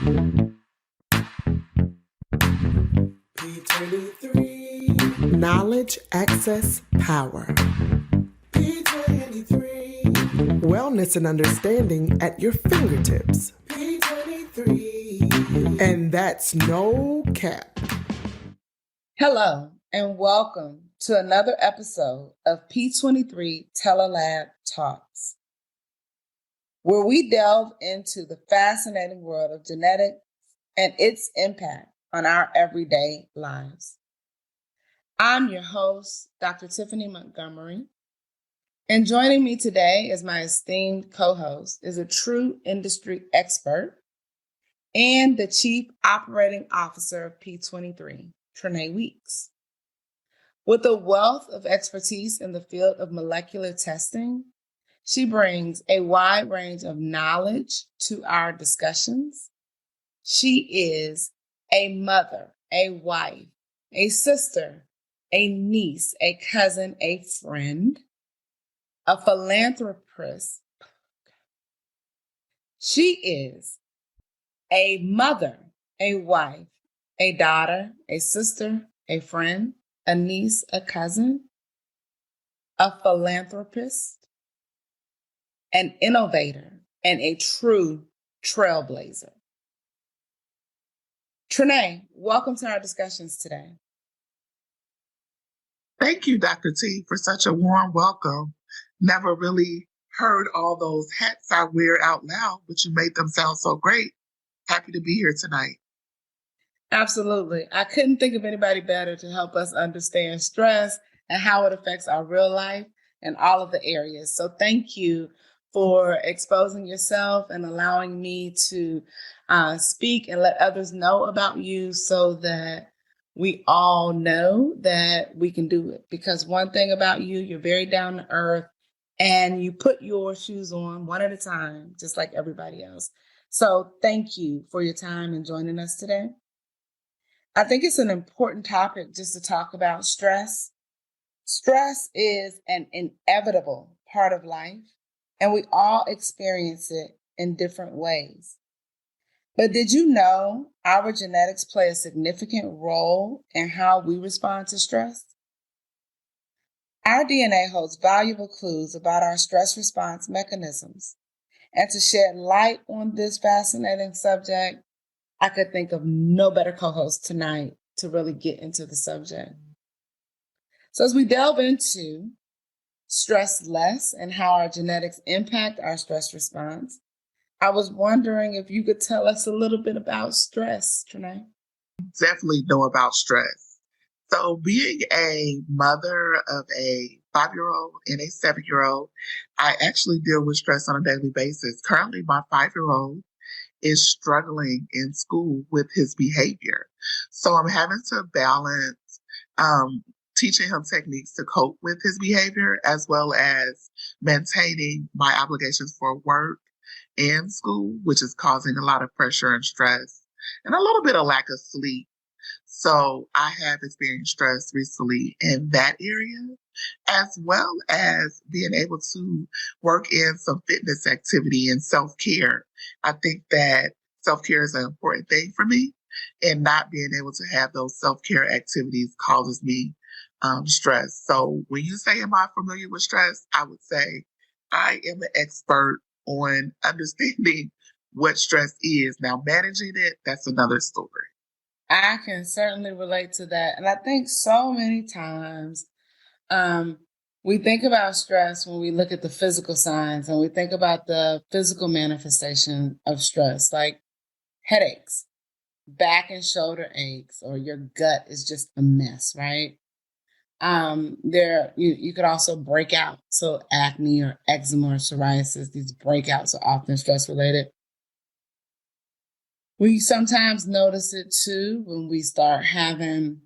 P23. Knowledge, access, power. P23. Wellness and understanding at your fingertips. P23. And that's no cap. Hello, and welcome to another episode of P23 Telelab Talks, where we delve into the fascinating world of genetics and its impact on our everyday lives. I'm your host, Dr. Tiffany Montgomery, and joining me today as my esteemed co-host is a true industry expert and the Chief Operating Officer of P23, Trena Weeks. With a wealth of expertise in the field of molecular testing, she brings a wide range of knowledge to our discussions. She is a mother, a wife, a sister, a niece, a cousin, a friend, a philanthropist. She is a mother, a wife, a daughter, a sister, a friend, a niece, a cousin, a philanthropist, an innovator, and a true trailblazer. Trena, welcome to our discussions today. Thank you, Dr. T, for such a warm welcome. Never really heard all those hats I wear out loud, but you made them sound so great. Happy to be here tonight. Absolutely. I couldn't think of anybody better to help us understand stress and how it affects our real life and all of the areas. So thank you for exposing yourself and allowing me to speak and let others know about you so that we all know that we can do it. Because one thing about you, you're very down to earth and you put your shoes on one at a time, just like everybody else. So thank you for your time and joining us today. I think it's an important topic just to talk about stress. Stress is an inevitable part of life, and we all experience it in different ways. But did you know our genetics play a significant role in how we respond to stress? Our DNA holds valuable clues about our stress response mechanisms. And to shed light on this fascinating subject, I could think of no better co-host tonight to really get into the subject. So as we delve into stress less and how our genetics impact our stress response, I was wondering if you could tell us a little bit about stress, Trena. Definitely know about stress. So being a mother of a 5-year-old and a 7-year-old, I actually deal with stress on a daily basis. Currently, my 5-year-old is struggling in school with his behavior. So I'm having to balance teaching him techniques to cope with his behavior, as well as maintaining my obligations for work and school, which is causing a lot of pressure and stress and a little bit of lack of sleep. So I have experienced stress recently in that area, as well as being able to work in some fitness activity and self-care. I think that self-care is an important thing for me, and not being able to have those self-care activities causes me stress. So when you say, am I familiar with stress? I would say I am an expert on understanding what stress is. Now, managing it, that's another story. I can certainly relate to that. And I think so many times we think about stress when we look at the physical signs and we think about the physical manifestation of stress, like headaches, back and shoulder aches, or your gut is just a mess, right? You could also break out. So acne or eczema or psoriasis, these breakouts are often stress related. We sometimes notice it too when we start having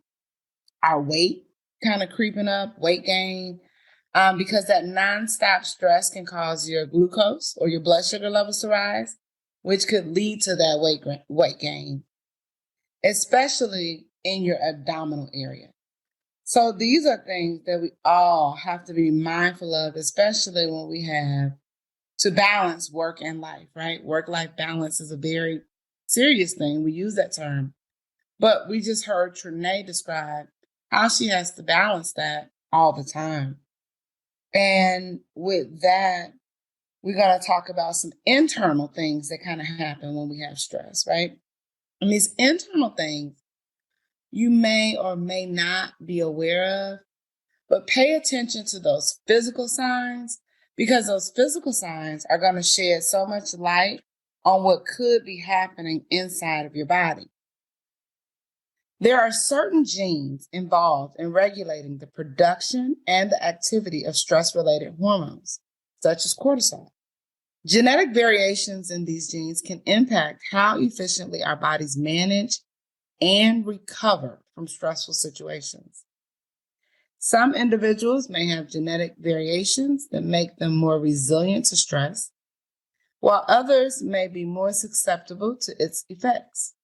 our weight kind of creeping up, weight gain, because that nonstop stress can cause your glucose or your blood sugar levels to rise, which could lead to that weight gain, especially in your abdominal area. So these are things that we all have to be mindful of, especially when we have to balance work and life, right? Work-life balance is a very serious thing. We use that term. But we just heard Trena describe how she has to balance that all the time. And with that, we're going to talk about some internal things that kind of happen when we have stress, right? And these internal things you may or may not be aware of, but pay attention to those physical signs, because those physical signs are going to shed so much light on what could be happening inside of your body. There are certain genes involved in regulating the production and the activity of stress-related hormones, such as cortisol. Genetic variations in these genes can impact how efficiently our bodies manage and recover from stressful situations. Some individuals may have genetic variations that make them more resilient to stress, while others may be more susceptible to its effects.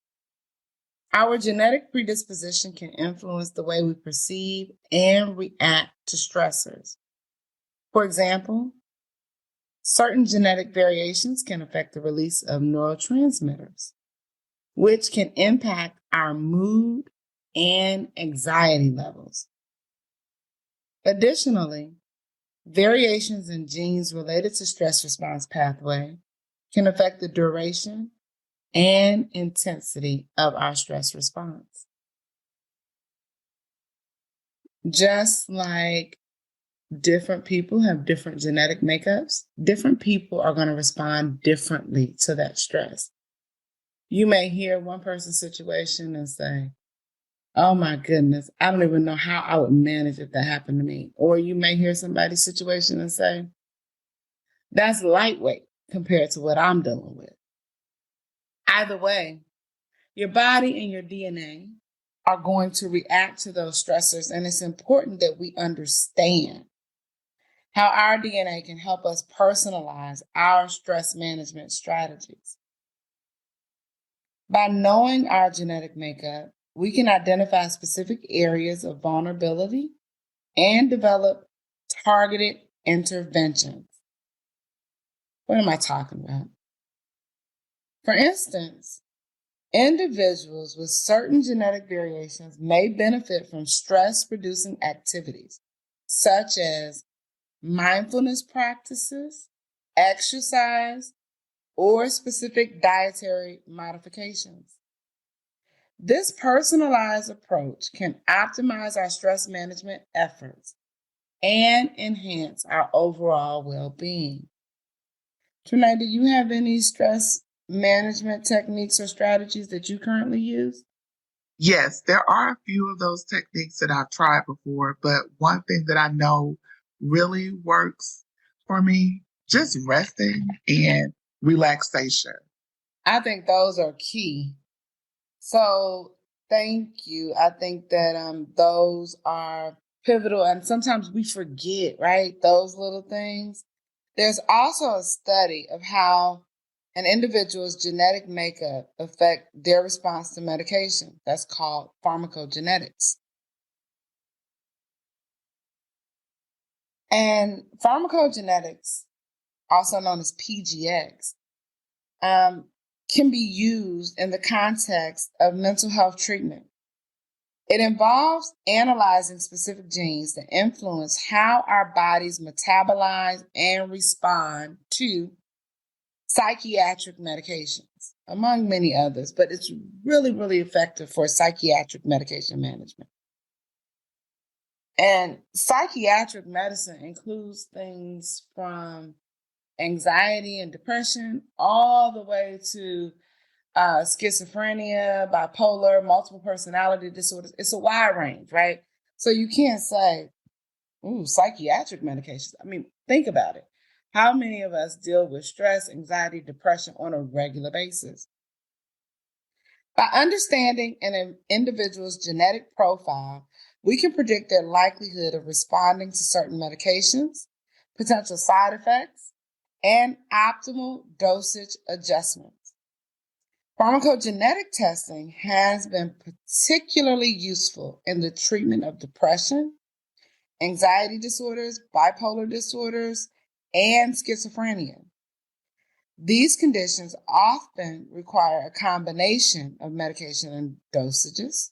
Our genetic predisposition can influence the way we perceive and react to stressors. For example, certain genetic variations can affect the release of neurotransmitters, which can impact our mood and anxiety levels. Additionally, variations in genes related to stress response pathway can affect the duration and intensity of our stress response. Just like different people have different genetic makeups, different people are going to respond differently to that stress. You may hear one person's situation and say, oh my goodness, I don't even know how I would manage if that happened to me. Or you may hear somebody's situation and say, that's lightweight compared to what I'm dealing with. Either way, your body and your DNA are going to react to those stressors, and it's important that we understand how our DNA can help us personalize our stress management strategies. By knowing our genetic makeup, we can identify specific areas of vulnerability and develop targeted interventions. What am I talking about? For instance, individuals with certain genetic variations may benefit from stress-reducing activities, such as mindfulness practices, exercise, or specific dietary modifications. This personalized approach can optimize our stress management efforts and enhance our overall well-being. Trena, do you have any stress management techniques or strategies that you currently use? Yes, there are a few of those techniques that I've tried before, but one thing that I know really works for me, just resting and relaxation. I think those are key. So thank you. I think that those are pivotal, and sometimes we forget, right? Those little things. There's also a study of how an individual's genetic makeup affect their response to medication. That's called pharmacogenetics. And pharmacogenetics, also known as PGX, can be used in the context of mental health treatment. It involves analyzing specific genes that influence how our bodies metabolize and respond to psychiatric medications, among many others, but it's really, really effective for psychiatric medication management. And psychiatric medicine includes things from anxiety and depression all the way to schizophrenia, bipolar, multiple personality disorders. It's a wide range, right? So you can't say, ooh, psychiatric medications. I mean, think about it. How many of us deal with stress, anxiety, depression on a regular basis? By understanding an individual's genetic profile, we can predict their likelihood of responding to certain medications, potential side effects, and optimal dosage adjustments. Pharmacogenetic testing has been particularly useful in the treatment of depression, anxiety disorders, bipolar disorders, and schizophrenia. These conditions often require a combination of medication and dosages,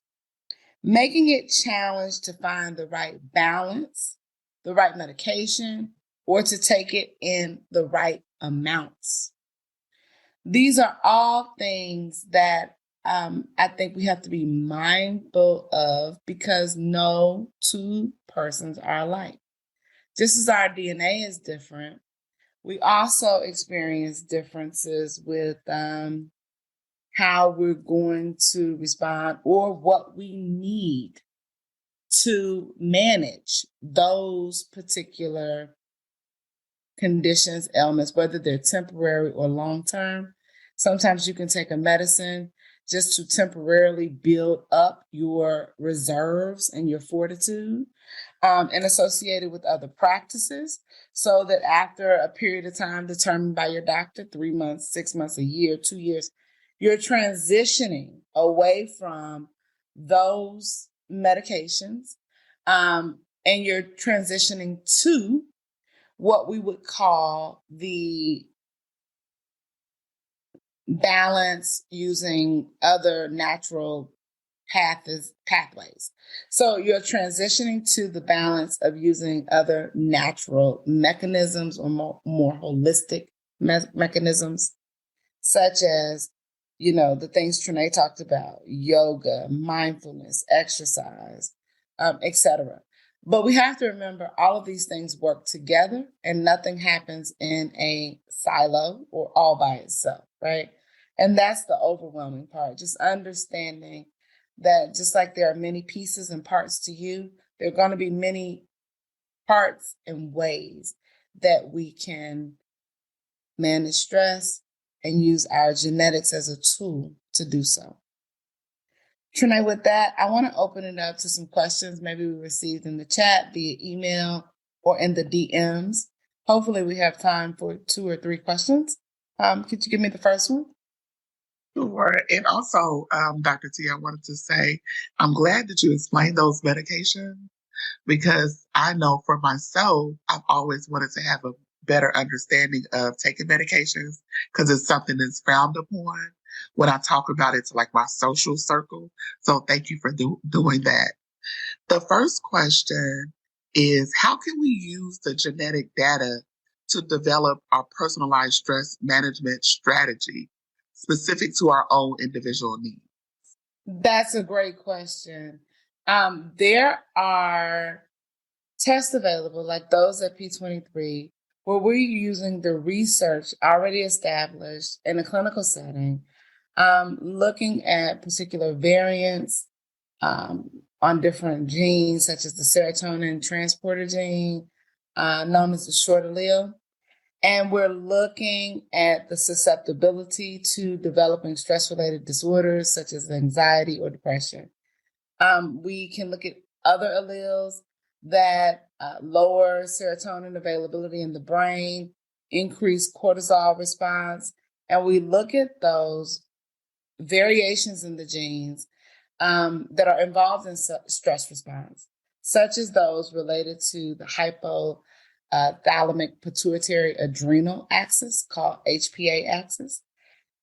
making it challenging to find the right balance, the right medication, or to take it in the right amounts. These are all things that I think we have to be mindful of because no two persons are alike. Just as our DNA is different, we also experience differences with how we're going to respond or what we need to manage those particular conditions, ailments, whether they're temporary or long-term. Sometimes you can take a medicine just to temporarily build up your reserves and your fortitude, and associated with other practices, so that after a period of time determined by your doctor, 3 months, 6 months, a year, 2 years, you're transitioning away from those medications, and you're transitioning to what we would call the balance using other natural pathways. So you're transitioning to the balance of using other natural mechanisms or more holistic mechanisms, such as, the things Trena talked about: yoga, mindfulness, exercise, etc. But we have to remember all of these things work together and nothing happens in a silo or all by itself, right? And that's the overwhelming part, just understanding that just like there are many pieces and parts to you, there are going to be many parts and ways that we can manage stress and use our genetics as a tool to do so. Trena, with that, I want to open it up to some questions maybe we received in the chat, via email, or in the DMs. Hopefully we have time for 2 or 3 questions. Could you give me the first one? Sure. And also, Dr. T, I wanted to say, I'm glad that you explained those medications because I know for myself, I've always wanted to have a better understanding of taking medications because it's something that's frowned upon when I talk about it to like my social circle. So thank you for doing that. The first question is, how can we use the genetic data to develop our personalized stress management strategy specific to our own individual needs? That's a great question. There are tests available like those at P23 where we're using the research already established in a clinical setting, looking at particular variants on different genes, such as the serotonin transporter gene, known as the short allele. And we're looking at the susceptibility to developing stress-related disorders, such as anxiety or depression. We can look at other alleles that lower serotonin availability in the brain, increase cortisol response, and we look at those variations in the genes that are involved in stress response, such as those related to the hypothalamic pituitary adrenal axis, called HPA axis.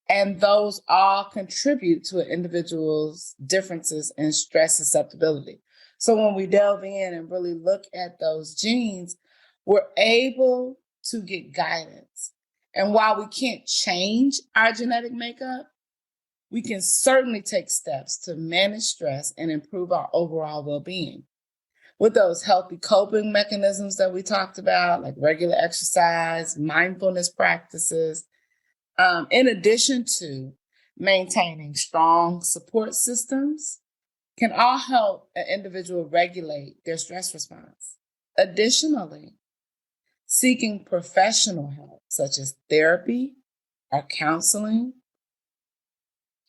And those all contribute to an individual's differences in stress susceptibility. So when we delve in and really look at those genes, we're able to get guidance. And while we can't change our genetic makeup, we can certainly take steps to manage stress and improve our overall well-being. With those healthy coping mechanisms that we talked about, like regular exercise, mindfulness practices, in addition to maintaining strong support systems, can all help an individual regulate their stress response. Additionally, seeking professional help, such as therapy or counseling,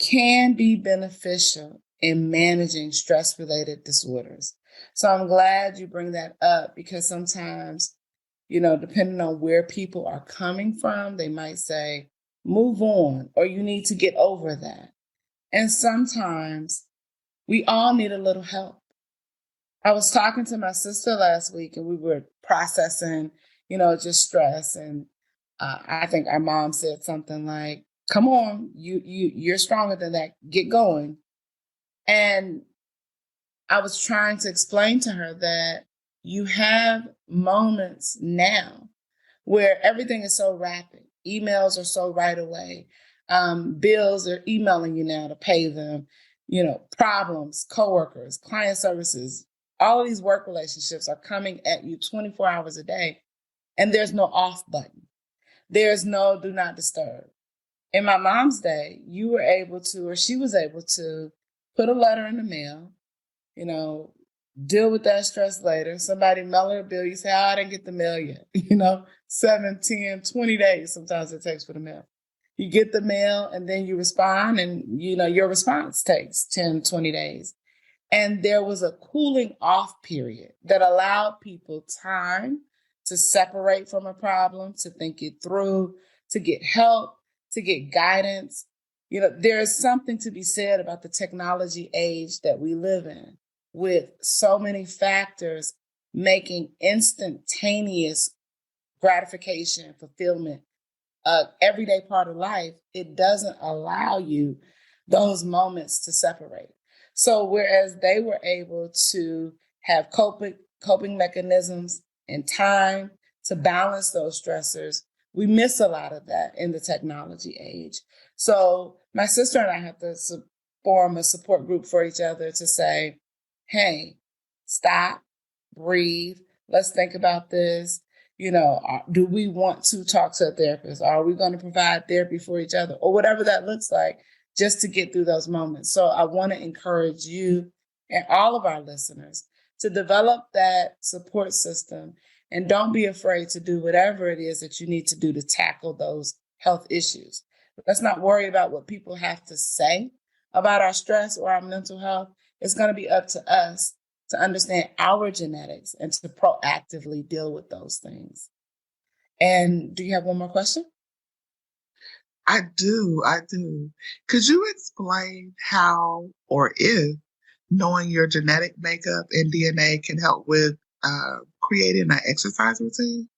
can be beneficial in managing stress-related disorders. So I'm glad you bring that up because sometimes, depending on where people are coming from, they might say, move on, or you need to get over that. And sometimes we all need a little help. I was talking to my sister last week and we were processing, just stress. And I think our mom said something like, "Come on, you're stronger than that. Get going." And I was trying to explain to her that you have moments now where everything is so rapid. Emails are so right away. Bills are emailing you now to pay them. Problems, coworkers, client services, all of these work relationships are coming at you 24 hours a day, and there's no off button. There's no do not disturb. In my mom's day, you were able to, or she was able to, put a letter in the mail, deal with that stress later. Somebody mail her a bill. You say, "Oh, I didn't get the mail yet." 7, 10, 20 days sometimes it takes for the mail. You get the mail and then you respond, and your response takes 10, 20 days. And there was a cooling off period that allowed people time to separate from a problem, to think it through, to get help, to get guidance. There is something to be said about the technology age that we live in, with so many factors making instantaneous gratification, fulfillment, everyday part of life. It doesn't allow you those moments to separate. So whereas they were able to have coping mechanisms and time to balance those stressors, we miss a lot of that in the technology age. So my sister and I have to form a support group for each other to say, "Hey, stop, breathe, let's think about this. Do we want to talk to a therapist? Are we going to provide therapy for each other?" Or whatever that looks like, just to get through those moments. So I want to encourage you and all of our listeners to develop that support system, and don't be afraid to do whatever it is that you need to do to tackle those health issues. Let's not worry about what people have to say about our stress or our mental health. It's going to be up to us to understand our genetics and to proactively deal with those things. And do you have one more question? I do. Could you explain how or if knowing your genetic makeup and DNA can help with creating an exercise routine?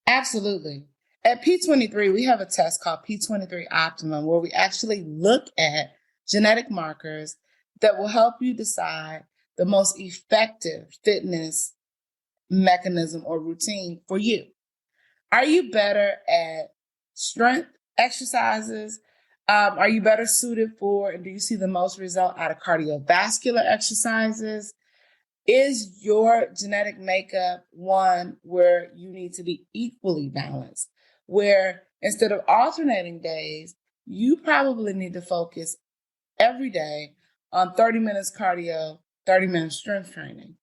Absolutely. At P23, we have a test called P23 Optimum, where we actually look at genetic markers that will help you decide the most effective fitness mechanism or routine for you. Are you better at strength exercises? Are you better suited for, and do you see the most result out of cardiovascular exercises? Is your genetic makeup one where you need to be equally balanced, where instead of alternating days, you probably need to focus every day on 30 minutes cardio, 30 minutes strength training?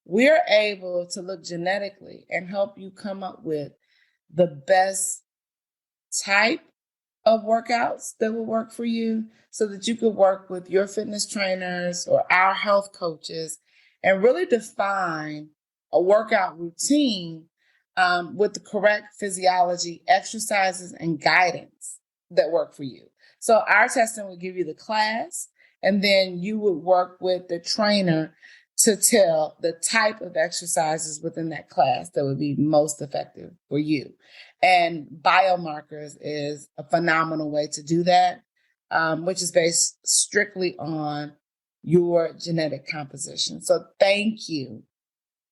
We're able to look genetically and help you come up with the best type of workouts that will work for you, so that you could work with your fitness trainers or our health coaches and really define a workout routine with the correct physiology, exercises, and guidance that work for you. So our testing will give you the class, and then you would work with the trainer to tell the type of exercises within that class that would be most effective for you. And biomarkers is a phenomenal way to do that, which is based strictly on your genetic composition. So thank you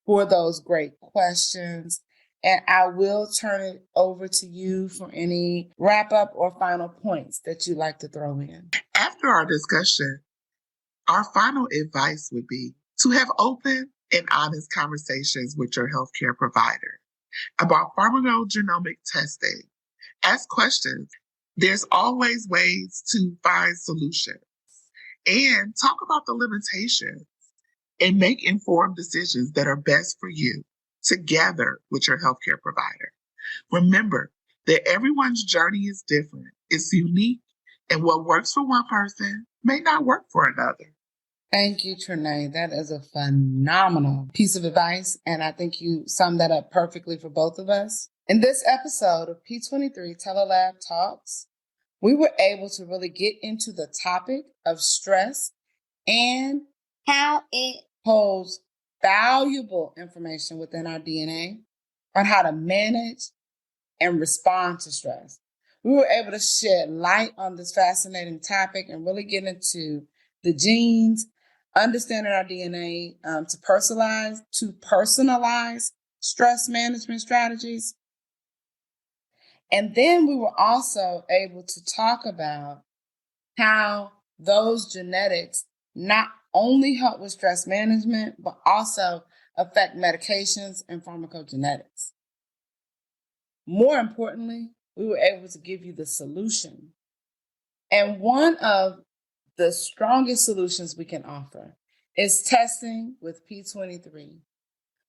for those great questions. And I will turn it over to you for any wrap up or final points that you'd like to throw in. After our discussion, our final advice would be to have open and honest conversations with your healthcare provider about pharmacogenomic testing. Ask questions. There's always ways to find solutions. And talk about the limitations and make informed decisions that are best for you together with your healthcare provider. Remember that everyone's journey is different, it's unique, and what works for one person may not work for another. Thank you, Trena. That is a phenomenal piece of advice, and I think you summed that up perfectly for both of us. In this episode of P23 Telelab Talks, we were able to really get into the topic of stress and how it holds valuable information within our DNA on how to manage and respond to stress. We were able to shed light on this fascinating topic and really get into the genes, understanding our DNA to personalize stress management strategies. And then we were also able to talk about how those genetics not only help with stress management, but also affect medications and pharmacogenetics. More importantly, we were able to give you the solution. And one of the strongest solutions we can offer is testing with P23.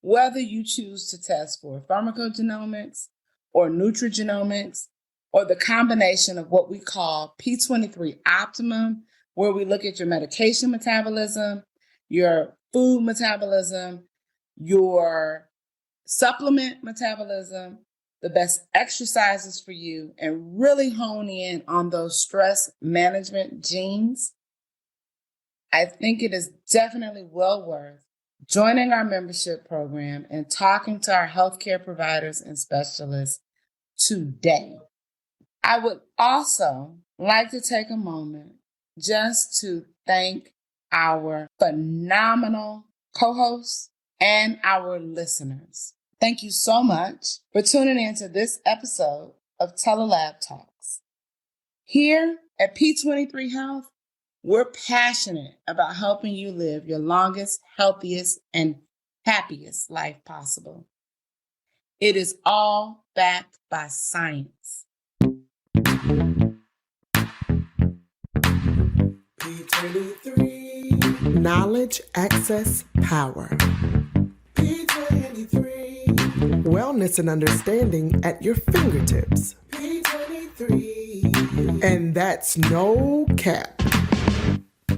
Whether you choose to test for pharmacogenomics or nutrigenomics, or the combination of what we call P23 optimum, where we look at your medication metabolism, your food metabolism, your supplement metabolism, the best exercises for you, and really hone in on those stress management genes, I think it is definitely well worth joining our membership program and talking to our healthcare providers and specialists today. I would also like to take a moment just to thank our phenomenal co-hosts and our listeners. Thank you so much for tuning in to this episode of Telelab Talks. Here at P23 Health, we're passionate about helping you live your longest, healthiest, and happiest life possible. It is all backed by science. P23. Knowledge, access, power. P23. Wellness and understanding at your fingertips. P23. And that's no cap.